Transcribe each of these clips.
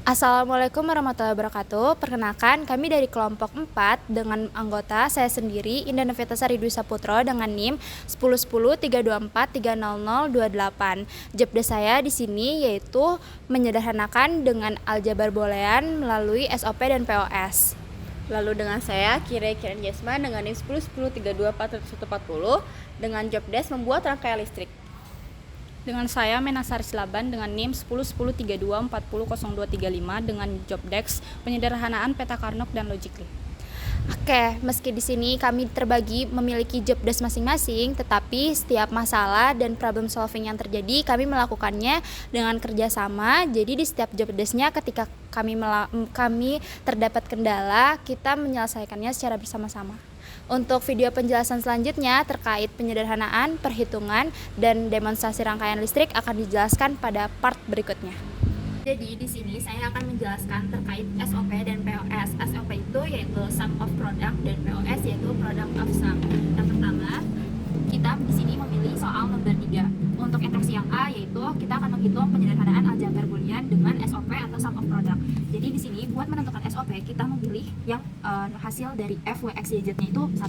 Assalamualaikum warahmatullahi wabarakatuh. Perkenalkan, kami dari kelompok 4 dengan anggota saya sendiri, Indah Novitasari Dwi Saputro dengan NIM 1010 324 30028. Jobdesk saya di sini yaitu menyederhanakan dengan aljabar boolean melalui SOP dan POS. Lalu dengan saya, Kiran Yasma dengan NIM 1010 324 140 dengan jobdesk membuat rangkaian listrik. Dengan saya Menasar Silaban dengan NIM 1010 32 40 0235 dengan jobdesk penyederhanaan peta Carnot dan Logically. Oke, meski di sini kami terbagi memiliki jobdesk masing-masing, tetapi setiap masalah dan problem solving yang terjadi kami melakukannya dengan kerjasama. Jadi di setiap jobdesknya ketika kami terdapat kendala, kita menyelesaikannya secara bersama-sama. Untuk video penjelasan selanjutnya terkait penyederhanaan, perhitungan, dan demonstrasi rangkaian listrik akan dijelaskan pada part berikutnya. Jadi di sini saya akan menjelaskan terkait SOP dan POS. SOP itu yaitu sum of product dan POS yaitu product of sum. Yang pertama, kita di sini memilih soal nomor 3. Untuk interaksi yang A yaitu kita akan menghitung penyederhanaan aljabar boolean dengan SOP atau sum of product. Jadi di sini buat menentukan SOP kita memilih yang hasil dari F, W, X, Y, Z-nya itu 1.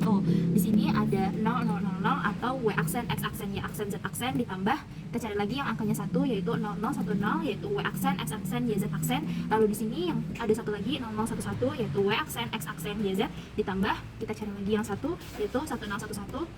Di sini ada 0, 0, 0, 0 atau W aksen, X aksen, Y aksen, Z aksen ditambah kita cari lagi yang angkanya 1 yaitu 00, 10 yaitu W aksen, X aksen, Y, Z aksen. Lalu di sini yang ada satu lagi 00, 11 yaitu W aksen, X aksen, Y, Z ditambah kita cari lagi yang 1 yaitu 1011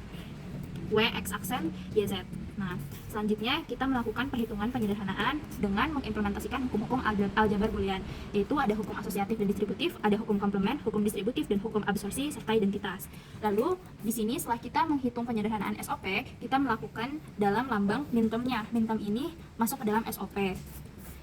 W, X aksen, Y, Z. Nah, selanjutnya kita melakukan perhitungan penyederhanaan dengan mengimplementasikan hukum-hukum aljabar boolean, yaitu ada hukum asosiatif dan distributif, ada hukum komplement, hukum distributif, dan hukum absorpsi serta identitas. Lalu di sini setelah kita menghitung penyederhanaan SOP, kita melakukan dalam lambang mintermnya. Minterm ini masuk ke dalam SOP.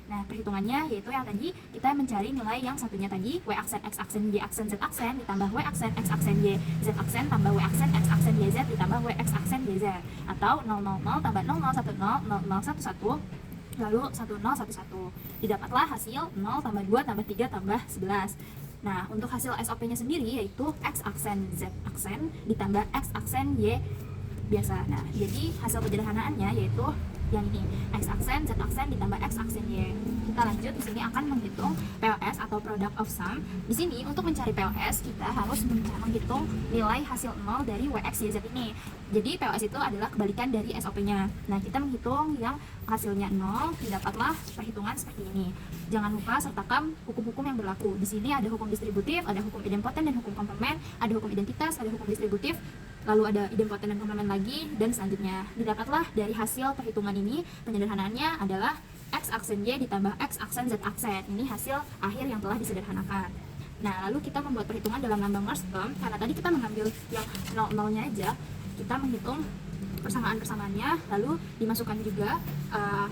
Nah, perhitungannya yaitu yang tadi kita mencari nilai yang satunya tadi W aksen, X aksen, Y aksen, Z aksen ditambah W aksen, X aksen, Y, Z aksen tambah W aksen, X aksen, Y, Z ditambah W, X aksen, Y, Z atau 000 tambah 00 10 00 11 lalu 1011 didapatlah hasil 0 tambah 2 tambah 3 tambah 11. Nah, untuk hasil SOP-nya sendiri yaitu X aksen, Z aksen ditambah X aksen, Y biasa. Nah, jadi hasil penyederhanaannya yaitu yang ini X aksen, Z aksen ditambah X aksen, Y. Kita lanjut di sini akan menghitung POS atau product of sum. Di sini untuk mencari POS kita harus menghitung nilai hasil 0 dari W, X, Y, Z ini. Jadi POS itu adalah kebalikan dari SOP-nya. Nah, kita menghitung yang hasilnya 0, didapatlah perhitungan seperti ini. Jangan lupa sertakan hukum-hukum yang berlaku. Di sini ada hukum distributif, ada hukum idempoten dan hukum komplement, ada hukum identitas, ada hukum distributif, lalu ada idempoten dan komplement lagi, dan selanjutnya didapatlah dari hasil perhitungan ini penyederhanaannya adalah X aksen Y ditambah X aksen Z aksen. Ini hasil akhir yang telah disederhanakan. Nah, lalu kita membuat perhitungan dalam lambang Merskam. Karena tadi kita mengambil yang 00-nya aja, kita menghitung persamaan-persamaannya, lalu dimasukkan juga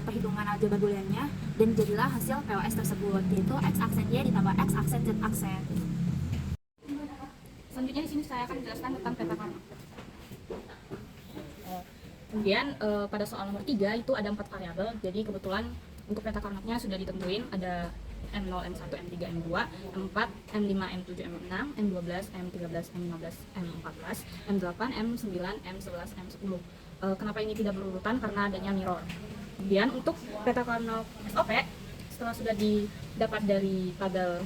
perhitungan aljabar booleannya, dan jadilah hasil POS tersebut yaitu X aksen Y ditambah X aksen Z aksen. Selanjutnya di sini saya akan menjelaskan tentang peta Carnot. Kemudian pada soal nomor 3 itu ada 4 variabel. Jadi kebetulan untuk peta Carnotnya sudah ditentuin, ada M0, M1, M3, M2, M4, M5, M7, M6, M12, M13, M15, M14, M8, M9, M11, M10. Kenapa ini tidak berurutan? Karena adanya mirror. Kemudian untuk peta Carnot SOP setelah sudah didapat dari tabel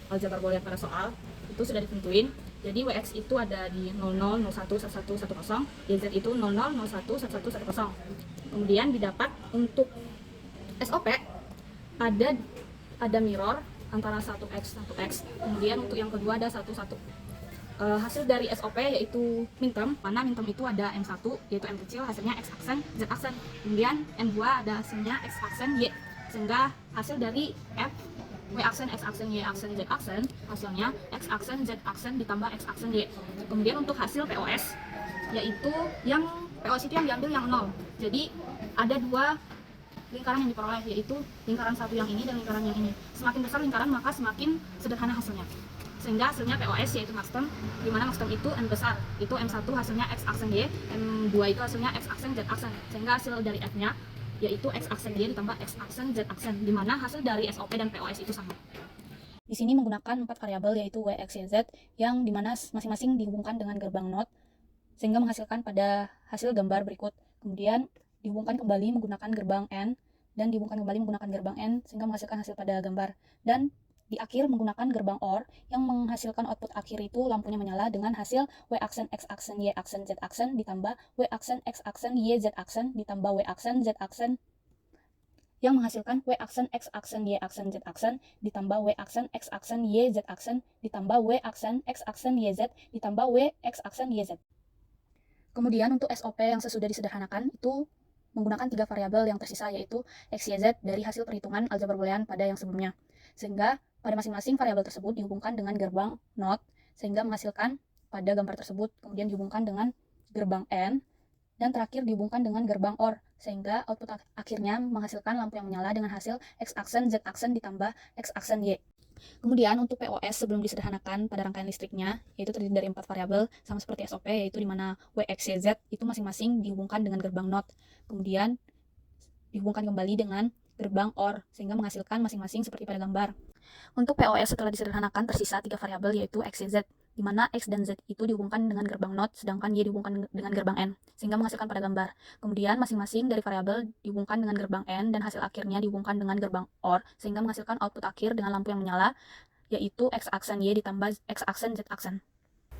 aljabar boolean pada soal itu sudah ditentuin. Jadi WX itu ada di 00, 01, 11, 10, YZ itu 00, 01, 11, 10. Kemudian didapat untuk SOP ada mirror antara 1X, 1X. Kemudian untuk yang kedua ada 11. Hasil dari SOP yaitu minterm, mana minterm itu ada M1 yaitu M kecil, hasilnya X aksen, Z aksen. Kemudian M2 ada hasilnya X aksen, Y, sehingga hasil dari F, W aksen, X aksen, Y aksen, Z aksen hasilnya X aksen, Z aksen ditambah X aksen, Y. Kemudian untuk hasil POS yaitu yang POS itu yang diambil yang 0. Jadi ada dua lingkaran yang diperoleh, yaitu lingkaran satu yang ini dan lingkaran yang ini. Semakin besar lingkaran maka semakin sederhana hasilnya, sehingga hasilnya POS yaitu maxterm, di mana maxterm itu N besar, itu M1 hasilnya X aksen Y, M2 itu hasilnya X aksen, Z aksen, sehingga hasil dari F nya yaitu X aksen Y ditambah X aksen, Z aksen, di mana hasil dari SOP dan POS itu sama. Di sini menggunakan 4 variabel yaitu W, X, Y, Z, yang dimana masing-masing dihubungkan dengan gerbang NOT sehingga menghasilkan pada hasil gambar berikut. Kemudian dihubungkan kembali menggunakan gerbang N dan dihubungkan kembali menggunakan gerbang AND sehingga menghasilkan hasil pada gambar. Dan di akhir menggunakan gerbang OR yang menghasilkan output akhir itu lampunya menyala dengan hasil W aksen X aksen Y aksen Z aksen ditambah W aksen X aksen Y Z aksen ditambah W aksen Z aksen yang menghasilkan W aksen X aksen Y aksen Z aksen ditambah W aksen X aksen Y Z aksen ditambah W aksen X aksen Y Z ditambah W X aksen Y Z. Kemudian untuk SOP yang sesudah disederhanakan itu menggunakan 3 variabel yang tersisa yaitu X, Y, Z dari hasil perhitungan aljabar boolean pada yang sebelumnya. Sehingga pada masing-masing variabel tersebut dihubungkan dengan gerbang NOT sehingga menghasilkan pada gambar tersebut, kemudian dihubungkan dengan gerbang AND dan terakhir dihubungkan dengan gerbang OR sehingga output akhirnya menghasilkan lampu yang menyala dengan hasil X aksen Z aksen ditambah X aksen Y. Kemudian untuk POS sebelum disederhanakan pada rangkaian listriknya yaitu terdiri dari 4 variabel sama seperti SOP yaitu di mana W, X, Y, Z itu masing-masing dihubungkan dengan gerbang NOT. Kemudian dihubungkan kembali dengan gerbang OR sehingga menghasilkan masing-masing seperti pada gambar. Untuk POS setelah disederhanakan tersisa 3 variabel yaitu X, Y, Z di mana X dan Z itu dihubungkan dengan gerbang NOT sedangkan Y dihubungkan dengan gerbang N sehingga menghasilkan pada gambar. Kemudian masing-masing dari variabel dihubungkan dengan gerbang N dan hasil akhirnya dihubungkan dengan gerbang OR sehingga menghasilkan output akhir dengan lampu yang menyala yaitu X aksen Y ditambah X aksen Z aksen.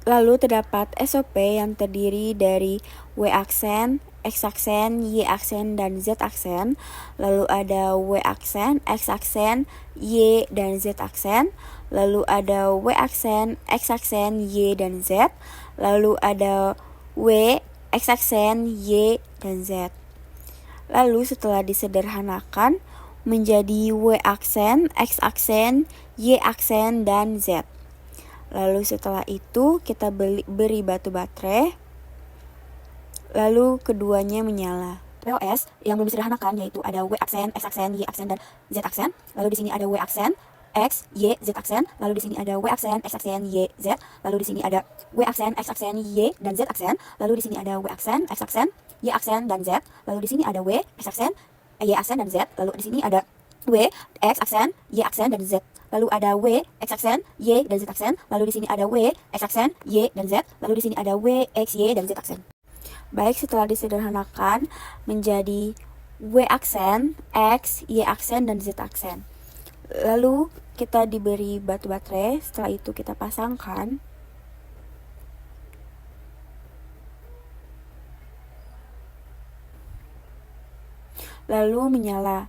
Lalu terdapat SOP yang terdiri dari W aksen, X aksen, Y aksen, dan Z aksen. Lalu ada W aksen, X aksen, Y, dan Z aksen. Lalu ada W aksen, X aksen, Y, dan Z. Lalu ada W, X aksen, Y, dan Z. Lalu setelah disederhanakan menjadi W aksen, X aksen, Y aksen, dan Z. Lalu setelah itu kita beri batu baterai, lalu keduanya menyala. POS yang belum disederhanakan yaitu ada W aksen, X aksen, Y aksen, dan Z aksen. Lalu di sini ada W aksen, X, Y, Z aksen. Lalu di sini ada W aksen, X aksen, Y, Z. Lalu di sini ada W aksen, X aksen, Y, dan Z aksen. Lalu di sini ada W aksen, X aksen, Y aksen, dan Z. Lalu di sini ada W, X aksen, Y aksen, dan Z. Lalu di sini ada W, X aksen, Y aksen, dan Z. Lalu ada W, X aksen, Y, dan Z aksen. Lalu di sini ada W, X aksen, Y, dan Z. Lalu di sini ada W, X, Y, dan Z aksen. Baik, setelah disederhanakan menjadi W aksen, X, Y aksen, dan Z aksen. Lalu kita diberi batu baterai, setelah itu kita pasangkan. Lalu menyala.